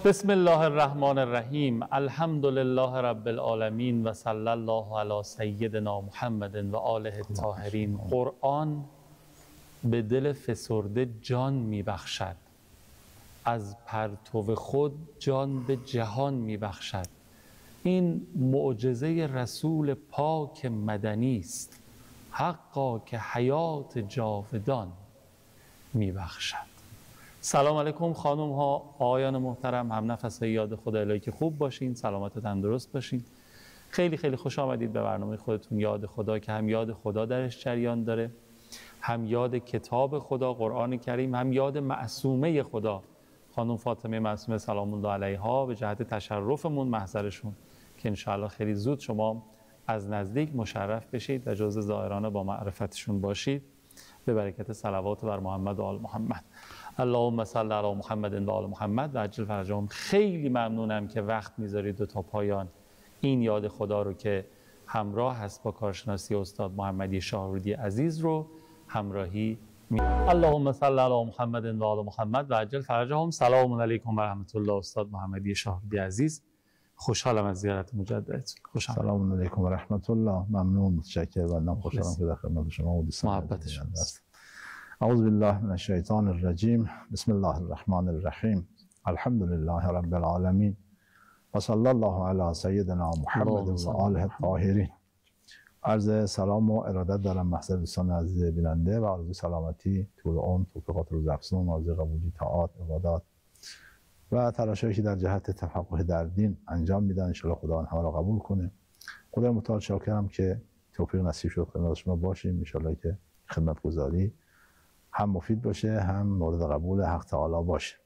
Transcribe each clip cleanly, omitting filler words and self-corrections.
بسم الله الرحمن الرحیم. الحمد لله رب العالمین و صلی الله علی سیدنا محمد و آله الطاهرین. قرآن به دل فسرده جان میبخشد، از پرتو خود جان به جهان میبخشد. این معجزه رسول پاک مدنی است، حقا که حیات جاودان میبخشد. سلام علیکم خانم ها، آقایان محترم، هم نفس یاد خدا الهی که خوب باشین، سلامت و تندرست باشین. خیلی خیلی خوش آمدید به برنامه خودتون یاد خدا که هم یاد خدا درش جریان داره، هم یاد کتاب خدا قرآن کریم، هم یاد معصومه خدا خانم فاطمه معصومه سلام الله علیها، به جهت تشرفمون محضرشون که انشاءالله خیلی زود شما از نزدیک مشرف بشید و جزء زائران با معرفتشون باشید به برکت صلوات بر محمد و آل محمد. اللهم صل علی محمد و آل محمد و عجل فرجهم. خیلی ممنونم که وقت میذارید تا پایان این یاد خدا رو که همراه هست با کارشناسی استاد محمدی شاهرودی عزیز رو همراهی اللهم صل علی محمد و آل محمد و عجل فرجهم. سلام علیکم و رحمت الله استاد محمدی شاهرودی عزیز. خوشحالم از زیارت مجددتون. خوشحالم. سلام علیکم و رحمت الله. ممنون، متشکرم و خوشحالم که در خدمت شما و دوستان محبتشون است. اعوذ بالله من الشیطان الرجیم. بسم الله الرحمن الرحیم. الحمد لله رب العالمین و صلی الله علی سیدنا محمد و آله الطاهرین. عرض سلام و ارادت دارم محضر دوستان عزیز بیننده و آرزوی سلامتی، طول عمر، توفیقات روزافزون، آرزوی قبولی طاعات، عبادات و تلاشایی که در جهت تفقه در دین انجام میدن. ان شاء الله خدا همه را قبول کنه. خدا متعال شاکرم که توفیق نصیب شد خدمت شما باشیم. ان شاء الله که خدمتگزاری هم مفید باشه، هم مورد قبول حق تعالی باشه.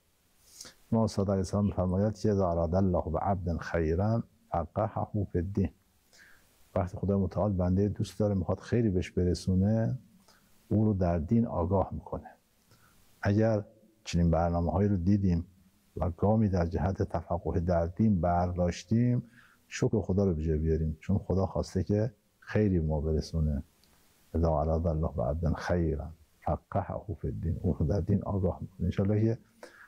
ما استاد علیه السلام می‌فرماید که اذا اراد الله بعبد خیرا فقهه فی الدین. وقتی خدا متعال بنده دوست داره میخواد خیری بهش برسونه، او رو در دین آگاه میکنه. اگر چنین برنامه‌هایی رو دیدیم و گامی در جهت تفقه در دین برداشتیم، شکر خدا رو به جای بیاریم، چون خدا خواسته که خیری ما برسونه. اذا اراد الله بعبد خیرا فقهه فی الدین، او رو در دین آگاه میکنه. ان شاء الله که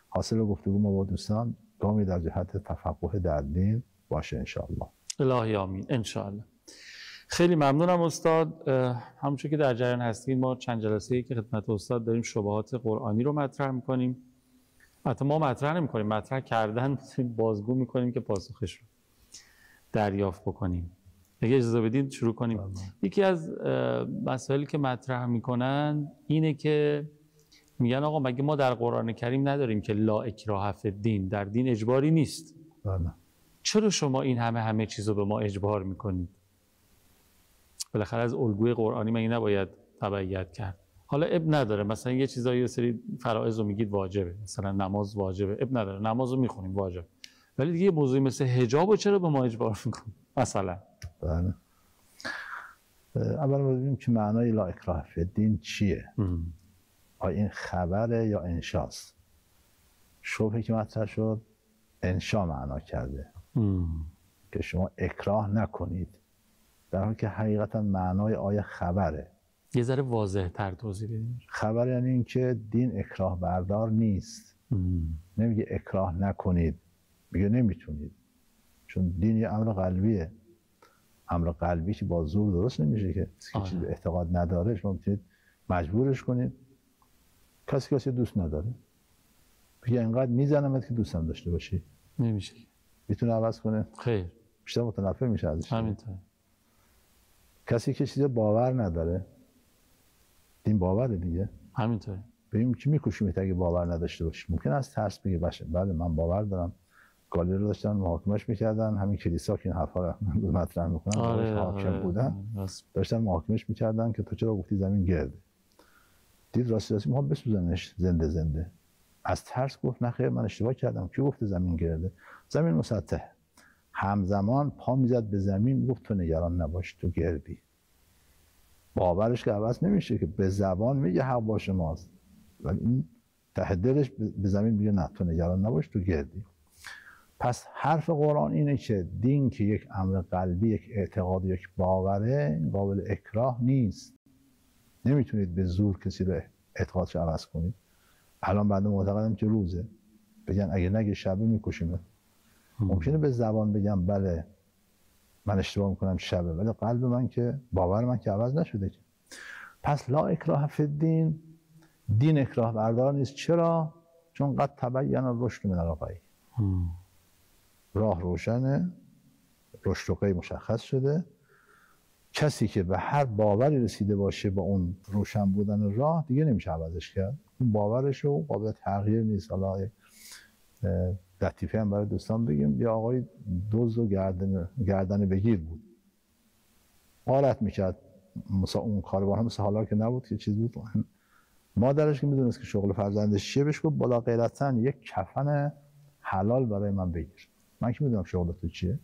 حاصل گفتگو ما با دوستان گامی در جهت تفقه در دین باشه ان شاء الله. الهی آمین ان شاء الله. خیلی ممنونم استاد. همونطور که در جریان هستید ما چند جلسه‌ای که خدمت استاد داریم شبهات قرآنی رو مطرح می‌کنیم. البته ما مطرح نمی‌کنیم، مطرح کردن می‌تونیم بازگو می‌کنیم که پاسخش رو دریافت بکنیم. اگه اجازه بدید شروع کنیم. یکی از مسائلی که مطرح می‌کنن اینه که میگن آقا مگه ما در قرآن کریم نداریم که لا اکراه فی الدین، در دین اجباری نیست؟ چرا شما این همه چیز رو به ما اجبار می‌کنید؟ بالاخره از الگوی قرآنی مگه نباید تبعیت کرد؟ حالا اب نداره، مثلا یه چیزایی یه سری فرائض رو میگید واجبه، مثلا نماز واجبه، اب نداره، نماز رو میخونیم واجب، ولی دیگه یه موضوعی مثل حجاب رو چرا به ما اجبار میکنید مثلا؟ بله. اول ببینیم که معنای لا اکراه فی الدین چیه؟ آیا این خبره یا انشاست؟ شبهه که مطرح شد انشا معنا کرده که شما اکراه نکنید، در حالی که حقیقتا معنای آیه خبره. یه ذره واضح تر توضیح بدید. خبر یعنی این که دین اکراه بردار نیست. نمیگه اکراه نکنید، میگه نمیتونید، چون دین یه امر قلبیه. امر قلبی که با زور درست نمیشه که چیزی به اعتقاد نداره شما میتونید مجبورش کنید. کسی دوست نداره میگه اینقدر میزنمت که دوستم داشته باشی، نمیشه، میتونه عوض کنه؟ خیر، بیشتر متنفر میشه ازش. همینطور. کسی که چیزی باور نداره، دین باوره دیگه، همینطوره. ببین که میکشیمت اگه باور نداشته باشی. ممکن است ترس بگی باشه بله من باور دارم، گالی رو داشتن محاکمش میکردن، همین کلیسا که این حرفا رو مطرح میکنن حاکم بودن داشتن محاکمش میکردن که تو چرا گفتی زمین گرده. دید راستی میخوام بسوزنش زنده. از ترس گفت نه خیر من اشتباه کردم، کی گفته زمین گرده؟ زمین مسطحه. همزمان پا میزد به زمین میگفت تو نگران نباش تو گردی. باورش که عوض نمیشه که به زبان میگه حق با شماست، ولی این ته دلش به زمین میگه نه تو نگران نباش تو گردی. پس حرف قرآن اینه که دین که یک امر قلبی، یک اعتقاد، یک باوره، این قابل اکراه نیست. نمیتونید به زور کسی رو اعتقادش عوض کنید. الان بنده معتقدم که روزه بگن اگه نگی شبه میکشیمت. ممکنه به زبان بگم بله من اشتباه میکنم شبه، ولی قلب من که باور من که عوض نشده که. پس لا اکراه فی الدین، دین اکراه بردار نیست. چرا؟ چون قد تبین الرشد من الغی، راه روشنه، رشد و غی مشخص شده. کسی که به هر باوری رسیده باشه با اون روشن بودن راه دیگه نمیشه عوضش کرد. اون باورش و قابل تغییر نیست. حالا لطیفه هم برای دوستان بگیم، یه آقای دزد و گردن بگیر بود، غارت میکرد. اون کاروان هم مثل حالا که نبود که چیز بود. مادرش که میدونست که شغل فرزندش چیه، بهش گفت بالا غیرتن یک کفن حلال برای من بگیر. من که میدونم شغل تو چیه،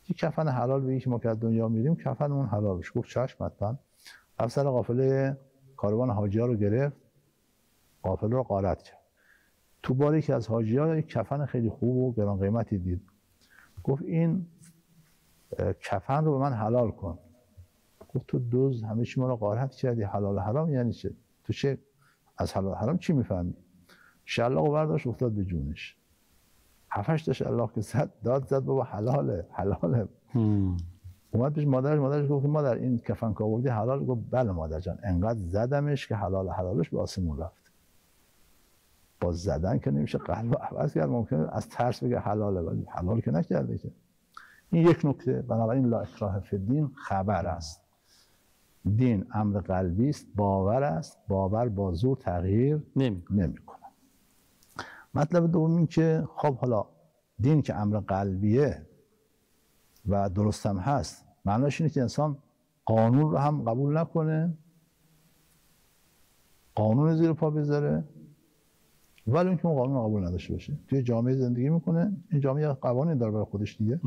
یک کفن حلال بگیر که ما که از دنیا میریم کفنمون حلال بشه. گفت چشم حتما. افسر قافله کاروان حاجی ها رو گرفت، قافله رو غارت کرد. تو باری که از حاجی ها یک کفن خیلی خوب و گران قیمتی دید، گفت این کفن رو به من حلال کن. گفت تو دزد همه چی ما رو غارت کردی، حلال حرام یعنی چه؟ تو چه از حلال حرام چی میفهمی؟ شلاقو برداشت افتاد به جونش. 7-8 تا شلاق که زد، داد زد بابا حلاله حلاله. اومد پیش مادرش گفت مادر این کفن که آوردی حلال؟ گفت بله مادر جان، انقدر زدمش که حلالش به آسمون رفت. با زدن که نمیشه قلب عوض کرد. ممکنه از ترس بگه حلاله، ولی حلال که نکرده که. این یک نکته. بنابراین لا اکراه فی الدین خبر است. دین امر قلبی است، باور است. باور با زور تغییر نمیکنه. مطلب دوم این که خب حالا دین که امر قلبیه و درست هم هست، معناش اینه که انسان قانون رو هم قبول نکنه، قانون زیر پا بذاره، ولی اینکه اون قانون قبول نداشته باشه. توی جامعه زندگی میکنه، این جامعه قوانین داره برای خودش دیگه.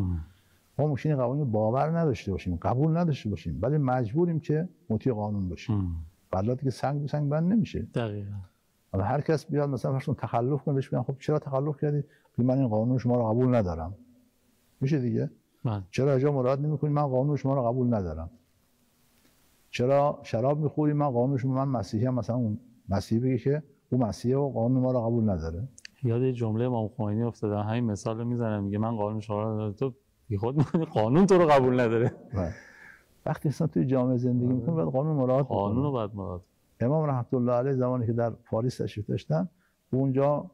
ما ممکنه قوانین باور نداشته باشیم، قبول نداشته باشیم، ولی مجبوریم که مطیع قانون باشیم. بلاد که سنگ به سنگ بند نمیشه. دقیقاً. حالا هر کس بیاد مثلا فرض کن تخلف کنه، بهش بگن خب چرا تخلف کردی؟ من این قانون شما رو قبول ندارم. میشه دیگه؟ چرا حجاب مراعات نمی‌کنی؟ من قانون شما رو قبول ندارم. چرا شراب می‌خوری؟ من قانون شما، من مسیحی ام. مثلا اون مسیحی بگه که اون مسیحی و قانون ما رو قبول نداره. یاد جمله امام خمینی افتادم، همین مثال رو میزنم، میگه من قانون شما رو، تو بیخود می‌کنی قانون تو رو قبول نداره. وقتی اصلا توی جامعه زندگی می‌کنی باید قانون مراعات کنی. قانون رو باید مراعات. امام رحمت الله علیه زمانی که در پاریس تشریف داشتن، اونجا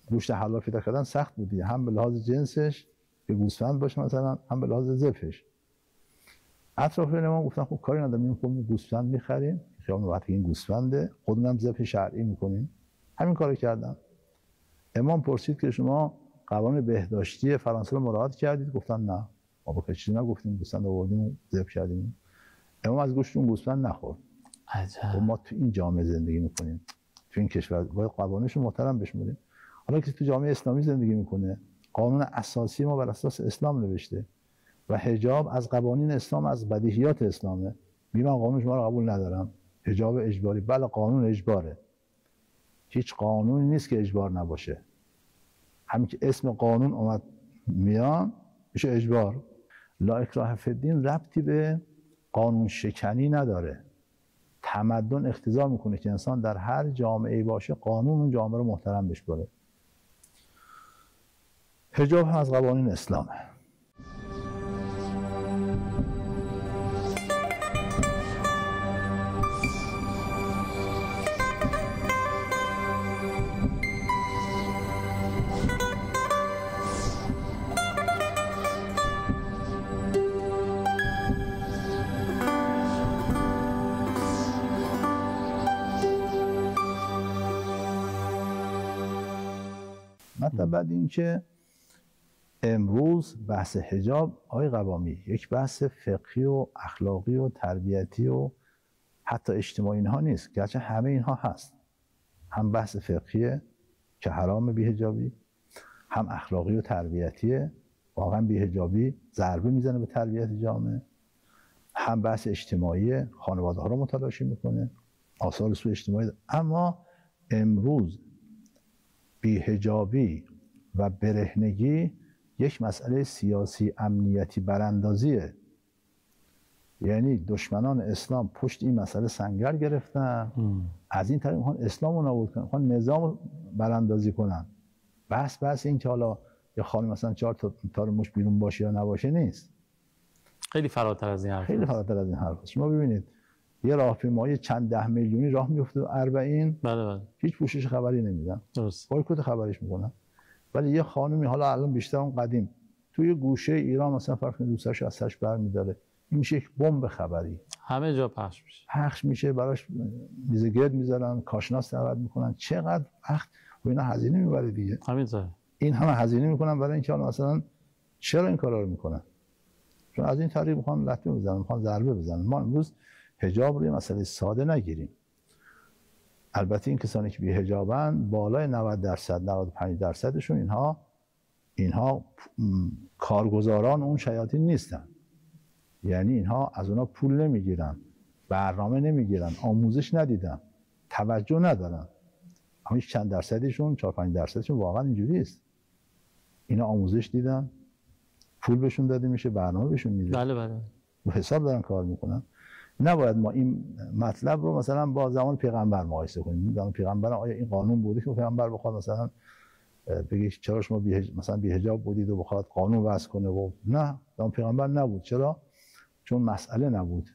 گوشت حلال پیدا کردن سخت بود دیگه، هم به لحاظ جنسش که گوسفند باشه مثلا، هم به لحاظ ذبحش. اطرافیان امام گفتن خب کاری نداریم، این خودمون گوسفند می‌خریم، خیال وقتی این گوسفنده خودمون ذبح شرعی می‌کنیم. همین کارو کردن. امام پرسید که شما قوانین بهداشتی فرانسه رو مراعات کردید؟ گفتن نه. ما با چیزی نگفتیم، گوسفند آوردیم ذبح کردیم. امام از گوشت اون گوسفند نخورد. عجب. ما تو این جامعه زندگی میکنیم، تو این کشور باید قوانینش رو محترم بشمریم. حالا که تو جامعه اسلامی زندگی میکنه، قانون اساسی ما بر اساس اسلام نوشته و حجاب از قوانین اسلام، از بدیهیات اسلامه. میگم قانون شما رو قبول ندارم. حجاب اجباری، بله قانون اجباره. هیچ قانونی نیست که اجبار نباشه. همین که اسم قانون اومد میان میشه اجبار. لا اکراه فی الدین ربطی به قانون شکنی نداره. تمدن اقتضا میکنه که انسان در هر جامعه‌ای باشه قانون اون جامعه رو محترم بشمره. حجاب هم از قوانین اسلامه. مطلب بعد این که امروز بحث حجاب آقای قوامی یک بحث فقهی و اخلاقی و تربیتی و حتی اجتماعی اینها نیست، گرچه همه اینها هست. هم بحث فقهیه که حرام بی‌حجابی، هم اخلاقی و تربیتیه، واقعا بی‌حجابی ضربه میزنه به تربیت جامعه، هم بحث اجتماعی، خانواده ها رو متلاشی میکنه، آثار سوء اجتماعی. اما امروز بی‌حجابی و برهنگی یک مسئله سیاسی امنیتی براندازیه. یعنی دشمنان اسلام پشت این مسئله سنگر گرفتن. از این طریق میخوان اسلام رو نابود کنن، میخوان نظام رو براندازی کنن. بس این که حالا یه خانم مثلا 4 تا مش بیرون باشه یا نباشه نیست. خیلی فراتر از این حرف. خیلی فراتر از این حرف. شما ببینید یه راهپیمایی چند ده میلیونی راه میفته 40. بله. هیچ پوشش خبری نمیدن. درست. بایکوت خبرش میکنن. ولی یه خانمی حالا الان بیشتر اون قدیم توی گوشه ایران مثلا فرض کنید دوستش از سرش برمی‌داره، این میشه یک بمب خبری، همه جا پخش میشه، براش میز گرد میذارن، کارشناس دعوت میکنن. چقدر وقت و اینا هزینه میبره دیگه. همینطوره. این همه هزینه میکنن برای اینکه مثلا چرا این کارا رو میکنن؟ چون از این طریق میخوان لطمه بزنن، میخوان ضربه بزنن. ما امروز حجاب رو یه مسئله ساده نگیریم. البته این کسانی که بی حجابن بالای 90% 95%شون اینها کارگزاران اون شیاطین نیستن. یعنی اینها از اونا پول نمیگیرن، برنامه نمیگیرن، آموزش ندیدن، توجه ندارن. اما چند درصدشون 4-5% واقعا اینجوری است. اینا آموزش دیدن، پول بهشون داده میشه، برنامه بهشون میده. بله. و حساب دارن کار میکنن. نباید ما این مطلب رو مثلا با زمان پیغمبر مقایسه کنیم. زمان پیغمبر آیا این قانون بوده که پیغمبر بخواد مثلا بگه چرا شما مثلا بی حجاب بودید و بخواد قانون وضع کنه؟ و نه، زمان پیغمبر نبود. چرا؟ چون مسئله نبود.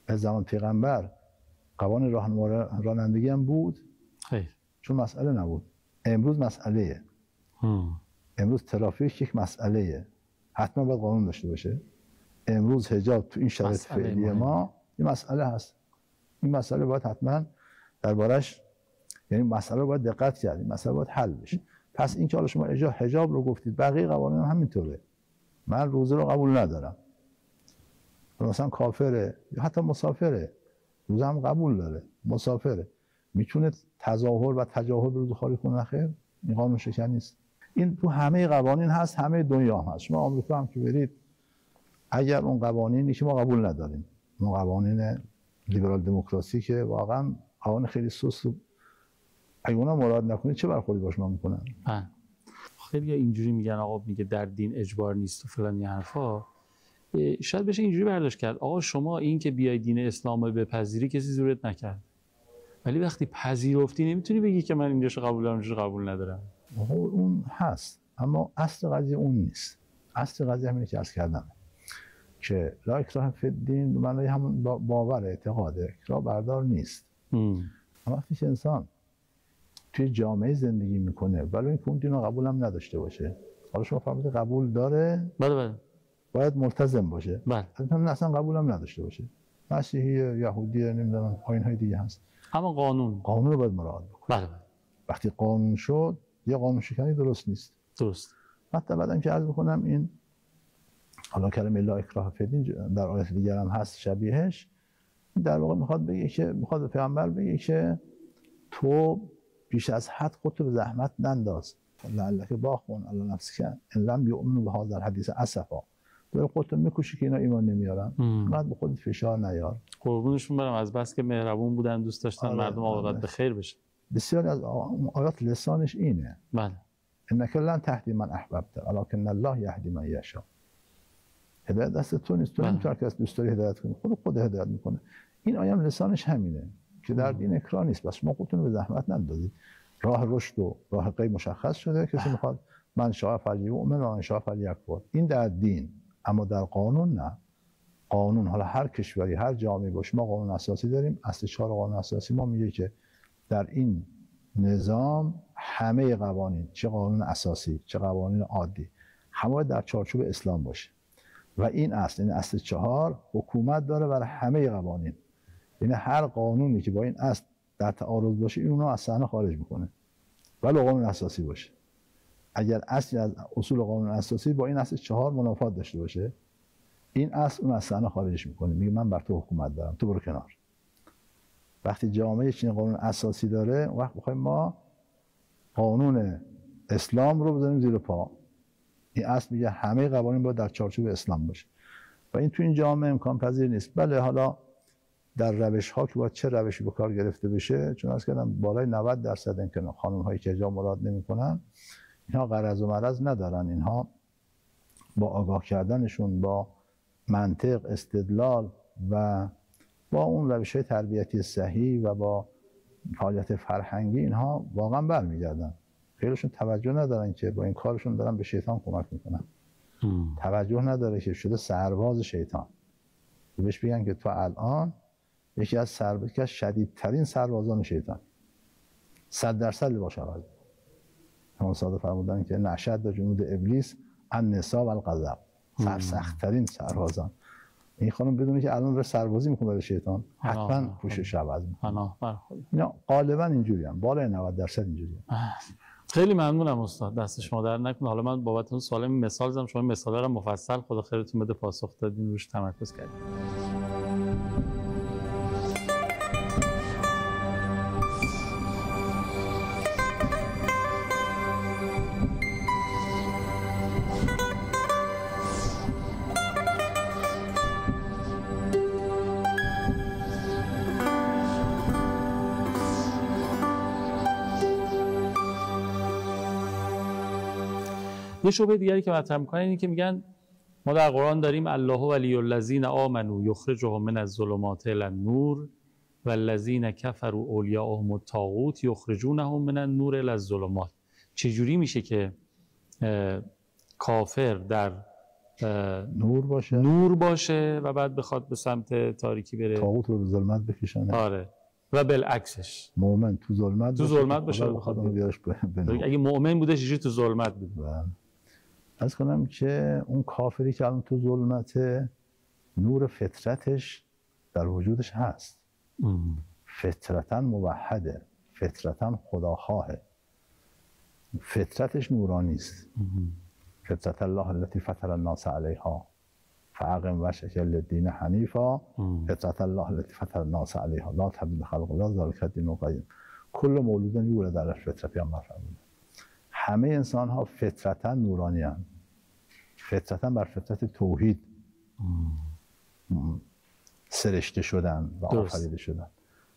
از زمان پیغمبر قوانین رانندگی هم بود. چون مسئله نبود. امروز مسئله‌ایه. امروز ترافیک یک مسئله‌ایه. حتما باید قانون داشته باشه. امروز حجاب تو این شرایط فعلی ما این مسئله هست. این مسئله باید حتما دربارش، یعنی مسئله رو باید دقت کرد. این مسئله باید حل بشه. پس این که حالا شما حجاب رو گفتید، بقیه قوانین هم همینطوره. من روزه رو قبول ندارم. مثلا کافره یا حتی مسافره، روزه هم قبول داره، مسافره، میتونه تظاهر و تجاهل به روزخواری کنه؟ خیر، این قانون شکن نیست. این تو همه قوانین هست، همه دنیا هست. شما آمریکا هم که برید، اگر اون قوانینی که ما قبول نداریم، اون قوانین لیبرال دموکراسی که واقعا قوانین خیلی سوس، اگه اونا مراد نکنید چه برخوردی باش ما میکنن؟ خیلی اینجوری میگن آقا میگه در دین اجبار نیست و فلان این حرفا. شاید بشه اینجوری برداشت کرد آقا شما این که بیای دین اسلام رو بپذیری کسی زورت نکرد، ولی وقتی پذیرفتی نمیتونی بگی که من اینجاشو قبول دارم اونجاشو قبول ندارم. اون هست، اما اصل قضیه اون نیست. اصل قضیه همینه که عرض کردم که لا اکراه فی الدین به معنای همون باور، اعتقاده، اکراه بردار نیست. اما وقتی انسان توی جامعه زندگی میکنه ولی اینکه اون دین رو قبول هم نداشته باشه، حالا شما فهمیدید قبول داره، بله باید ملتزم باشه، بله، اصلا قبول هم نداشته باشه، مسیحی، یهودی، نمیدونم آیین‌های دیگه هست، اما قانون رو باید مراعات بکنه. بله. وقتی قانون شد یه قانون شکنی درست نیست. درست. حتی بعدم که عرض بکنم این حالا کلمه لا اکراه فی الدین در آیات دیگر هم هست شبیهش، در واقع میخواد به پیامبر بگه که تو بیش از حد خودتو به زحمت ننداز. لعلک باخون علی نفسک ان لم یؤمنوا بهذا الحدیث اسفا. تو خودتو میکشی که اینا ایمان نمیارن. بعد به خودت فشار نیار. قربونشون برم، از بس که مهربون بودن، دوست داشتن مردم عاقبت به خیر بشه. بسیاری از آیات لسانش اینه. بله. انک لن تهدی من احببت ولکن الله یهدی من یشاء. هدایت دست تو نیست، تو نمیتونی کسی دوست داری هدایت کنی، خود هدایت میکنه. این آیه لسانش همینه که در دین اکراه نیست، بس شما خودتون به زحمت نندازید. راه رشد و راه غیب مشخص شده، کسی میخواد من شاء فلیؤمن و من شاء فلیکفر، این در دین. اما در قانون نه. قانون حالا هر کشوری، هر جامعه باشه، ما قانون اساسی داریم. اصل 4 قانون اساسی ما میگه که در این نظام همه قوانین، چه قانون اساسی چه قوانین عادی، همه در چارچوب اسلام باشه. و این اصل 4 حکومت داره برای همه قوانین. یعنی هر قانونی که با این اصل در تعارض باشه، این اونها از صحنه خارج میکنه، ولی قانون اساسی باشه. اگر اصلی از اصول قانون اساسی با این اصل 4 منافات داشته باشه، این اصل اون از صحنه خارجش میکنه، میگه من بر تو حکومت دارم، تو برو کنار. وقتی جامعه چین قانون اساسی داره، وقت بخوایم ما قانون اسلام رو بزنیم زیر پا. این اصل میگه همه قوانین باید در چارچوب اسلام باشه و این تو این جامعه امکان پذیر نیست. بله، حالا در روش ها که باید چه روشی به کار گرفته بشه، چون از کردم بالای 90% این خانم هایی که حجاب مراد نمیکنن، اینها غرض و مرض ندارن. اینها با آگاه کردنشون، با منطق، استدلال، و با اون روش‌های تربیتی صحیح و با فعالیت فرهنگی اینها واقعا برمیگردن. خیلیشون توجه ندارن که با این کارشون دارن به شیطان کمک میکنن. توجه نداره که شده سرباز شیطان. بهش بگن که تو الان یکی از شدیدترین سربازان شیطان، 100% لباس عوض. همون ساده فرمودن که نشد جنود ابلیس النساء و الغضب، سرسخت‌ترین سربازان. این خانم بدونه که الان رو سربازی میکنه به شیطان، حتما پوشش عوض میکنه. اینا غالبا اینجوری هم، بالای 90% اینجوری هم. خیلی ممنونم استاد، دست شما در نکنه. حالا من بابت اون سوال مثال زدم، شما مثالا رو مفصل خدا خیرتون بده پاسخ دادین، روش تمرکز کردین. یه شبهه دیگری که مطرح می‌کنن اینه که میگن ما در قرآن داریم الله ولی الذین آمنوا یخرجهم من الظلمات الی النور والذین کفروا اولیاءهم الطاغوت یخرجونهم من النور الی الظلمات. چجوری میشه که کافر در نور باشه و بعد بخواد به سمت تاریکی بره، طاغوت رو به ظلمت بکشونه؟ آره، و بالعکسش مؤمن تو ظلمت باشه بخواد اونو بیارش به نور. اگه مؤمن بوده چجوری تو ظلمت بود؟ عرض کنم که اون کافری که الان تو ظلمت، نور فطرتش در وجودش هست. فطرتاً موحده، فطرتاً خداخواهه، فطرتش نورانی است. فطرت الله التي فطر الناس علیها فاقم وجهک للدین حنیفا فطرت الله التي فطر الناس علیها لا تبدیل لخلق الله ذلک الدین القیم. کل مولود یولد علی الفطرة پیامبر فرموده. همه انسان ها فطرتاً نورانی هستند، فطرتاً بر فطرت توحید سرشته شدن و آفریده شدن.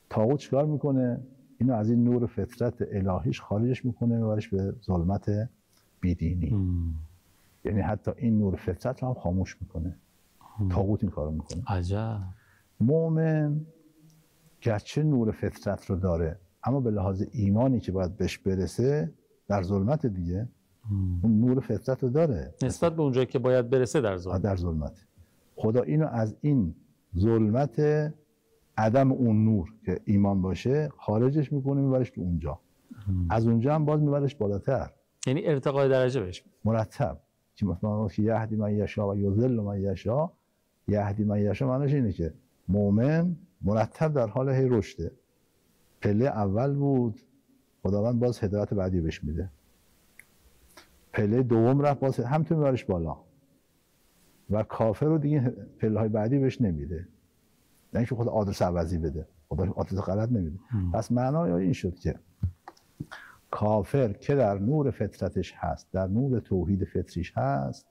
طاغوت چیکار میکنه؟ اینو از این نور فطرت الهیش خارجش میکنه، میبرش به ظلمت بیدینی. یعنی حتی این نور فطرت رو هم خاموش میکنه. طاغوت این کارو میکنه. عجب. مؤمن گرچه نور فطرت رو داره، اما به لحاظ ایمانی که باید بهش برسه در ظلمت دیگه. اون نور فطرت رو داره نسبت به اونجایی که باید برسه در ظلمت. خدا اینو از این ظلمت عدم اون نور که ایمان باشه خارجش میکنه، میبرش تو اونجا. از اونجا هم باز میبرش بالاتر، یعنی ارتقای درجه بهش مرتب. که مثلا که یهدی من یشاء و یضل من یشاء، یهدی من یشاء معنیش اینه که مؤمن مرتب در حال هی رشده. پله اول بود، خداوند باز هدایت بعدی بهش میده. پله دوم رفت، باز همینطور میبرش بالا. و کافر رو دیگه پله های بعدی بهش نمیده، یعنی که خدا آدرس عوضی بده، خدا آدرس غلط نمیده. پس معنای این شد که کافر که در نور فطرتش هست، در نور توحید فطریش هست،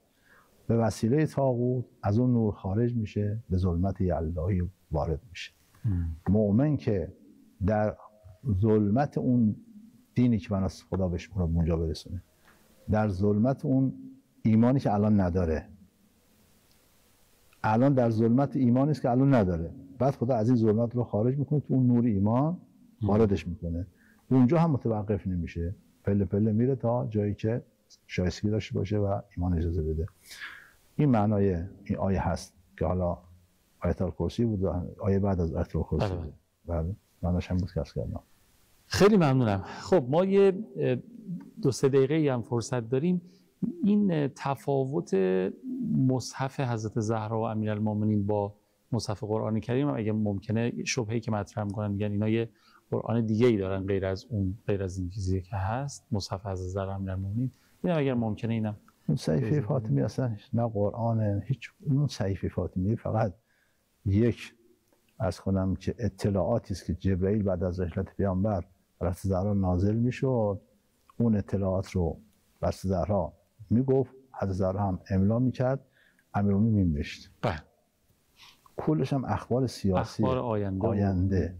به وسیله طاغوت از اون نور خارج میشه، به ظلمت الهی وارد میشه. مؤمن که در ظلمت اون دینی که من از خدا بهش اونجا برسونه، در ظلمت اون ایمانی که الان نداره، الان در ظلمت ایمانی است که الان نداره، بعد خدا از این ظلمت رو خارج میکنه، تو اون نور ایمان واردش میکنه. اونجا هم متوقف نمیشه، پله پله میره تا جایی که شایستگی داشته باشه و ایمان اجازه بده. این معنای این آیه هست که حالا آیه الکرسی بود و آیه بعد از آیه الکرسی بود. بله معناش هم بود که عرض کردم. خیلی ممنونم. خب ما یه 2-3 دقیقه هم فرصت داریم. این تفاوت مصحف حضرت زهرا و امیرالمومنین با مصحف قرآن کریم هم اگه ممکنه، شبهه‌ای که مطرح می‌کنن میگن اینا یه قرآن دیگه‌ای دارن غیر از این چیزی که هست مصحف حضرت زهرا و امیرالمومنین. اینم اگر ممکنه اینم اون صحیفه فاطمی اصلا نه قرآن، هیچ. اون صحیفه فاطمی فقط یک از کنم که اطلاعاتی است که جبرئیل بعد از رحلت پیامبر حضرت زهرا نازل میشد، اون اطلاعات رو حضرت زهرا میگفت، حضرت زهرا هم املا میکرد، امیرالمومنین مینوشت. کلش هم اخبار سیاسی، اخبار آینده.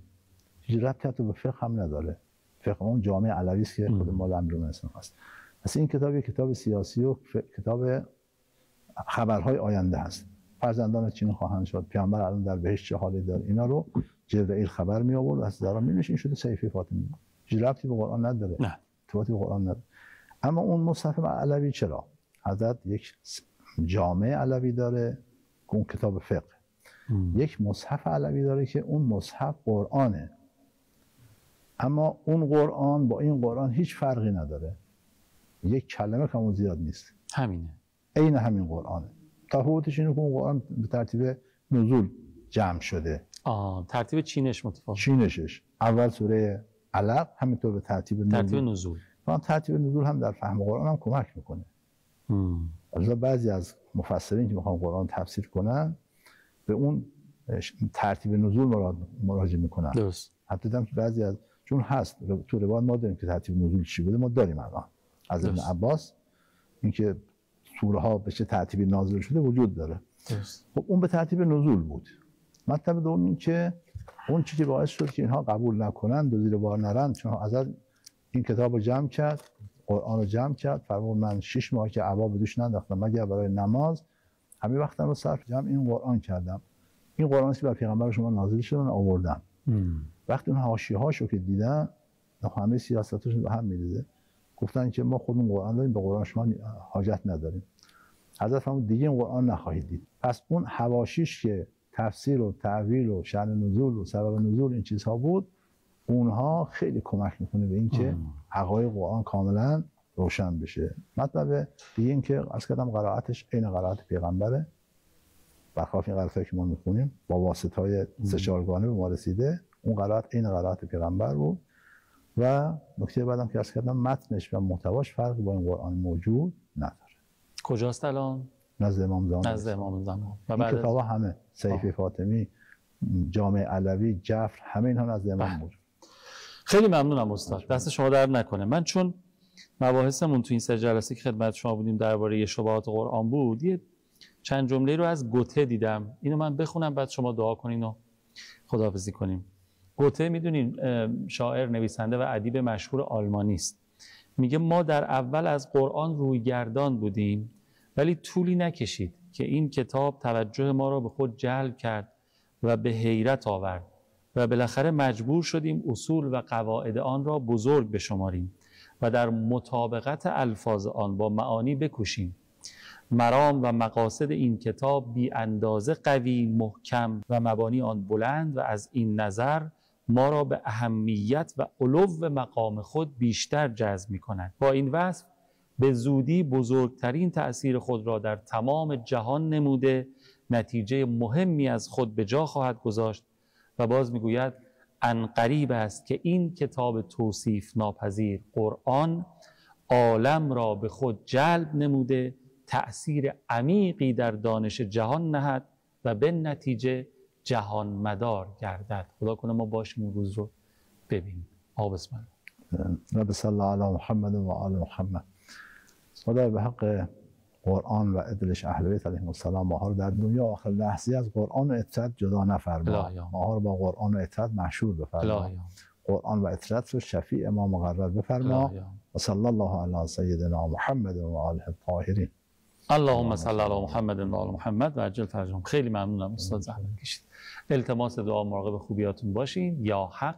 هیچ ربطی به فقه هم نداره. فقه اون جامعه علوی است که خود مال امیرالمومنین هست. پس این کتاب یک کتاب سیاسی و کتاب خبرهای آینده هست. فرزندان چین خواهند شد، پیامبر الان در بهشت چه حالی داره، اینا رو جبرئیل خبر می آورد از زهرا می این شده صحیفه فاطمی. هیچ ربطی به قرآن نداره، نه ارتباطی به قرآن نداره. اما اون مصحف علوی چرا؟ حضرت یک جامع علوی داره که اون کتاب فقه، یک مصحف علوی داره که اون مصحف قرآنه، اما اون قرآن با این قرآن هیچ فرقی نداره، یک کلمه کم و زیاد نیست، همینه، عین همین قرآنه. تفاوتش اینه که اون قرآن به ترتیب نزول جمع شده. ترتیب چینش متفاوت. چینشش اول سوره علق، همینطور به ترتیب نزول. ترتیب نزول هم در فهم قرآن هم کمک میکنه. از بعضی از مفسرین که میخوان قرآن تفسیر کنن به اون ترتیب نزول مراجعه میکنن. درست. حتی دیدم که بعضی از چون هست تو روایت ما داریم که ترتیب نزول چی بوده، ما داریم الان از ابن عباس اینکه سوره ها به چه ترتیبی نازل شده وجود داره. درست. خب اون به ترتیب نزول بود. مطلب دوم این که اون چیزی باعث شد که اینها قبول نکنند و زیر بار نرند، چون حضرت این کتاب رو جمع کرد، قرآن رو جمع کرد، فرمود من 6 ماه که عبا به دوش ننداختم مگر برای نماز، همه وقتم رو صرف جمع این قرآن کردم. این قرآنی که بر پیغمبر شما نازل شد من آوردم. وقتی اون حاشیه‌هاشو که دیدن، همه سیاستاشون به هم میریزه، گفتن که ما خودمون قرآن داریم، به قرآن شما حاجت نداریم. حضرت فرمود دیگه این قرآن نخواهید دید. پس اون حواشیش که تفسیر و تعویل و شأن نزول و سبب نزول این چیزها بود، اونها خیلی کمک میکنه به اینکه حقایق قرآن کاملا روشن بشه. مطلب دیگه این که از کردم قرائتش عین قرائت پیغمبره، برخلاف این قرائتی که ما میخونیم با واسطه‌های سه چهارگانه به ما رسیده، اون قرائت عین قرائت پیغمبر بود. و نکته بعدم که از کردم متنش و محتواش فرقی با این قرآن موجود نداره. کجاست الان؟ نزد امام زمان. نزد امام زمان. و بعد کتابا همه صحیفه فاطمی، جامع علوی، جفر، همه اینها نزد امام موجود. خیلی ممنونم استاد، دست شما درد نکنه. من چون مباحثمون تو این 3 جلسه که خدمت شما بودیم درباره شبهات قرآن بود، یه چند جمله رو از گوته دیدم، اینو من بخونم بعد شما دعا کنین و خداحافظی کنیم. گوته میدونین شاعر، نویسنده و ادیب مشهور آلمانی است. میگه ما در اول از قرآن رویگردان بودیم ولی طولی نکشید که این کتاب توجه ما را به خود جلب کرد و به حیرت آورد و بالاخره مجبور شدیم اصول و قواعد آن را بزرگ بشماریم و در مطابقت الفاظ آن با معانی بکوشیم. مرام و مقاصد این کتاب بی اندازه قوی، محکم و مبانی آن بلند و از این نظر ما را به اهمیت و علو مقام خود بیشتر جذب می کند. با این وصف به زودی بزرگترین تأثیر خود را در تمام جهان نموده، نتیجه مهمی از خود به جا خواهد گذاشت و باز میگوید عنقریب است که این کتاب توصیف ناپذیر قرآن عالم را به خود جلب نموده، تأثیر عمیقی در دانش جهان نهد و به نتیجه جهان مدار گردد. خدا کنه ما باشیم اون روز رو ببینیم. بسم الله. رب صلی الله علی محمد و آل محمد. خدای به حق قرآن و عدلش اهل بیت علیهم السلام ما ها رو در دنیا آخر لحظه از قرآن و اطاعت جدا نفرما. ما ها رو با قرآن و اطاعت مشهور بفرما. قرآن و اطاعت رو شفیع ما مقرر بفرما. و صلی الله علی سیدنا محمد و آله الطاهرین. اللهم صل علی محمد و آل محمد و عجل فرجهم. خیلی ممنونم استاد، زحمت کشید. التماس دعا مراقب خوبیاتون باشین. یا حق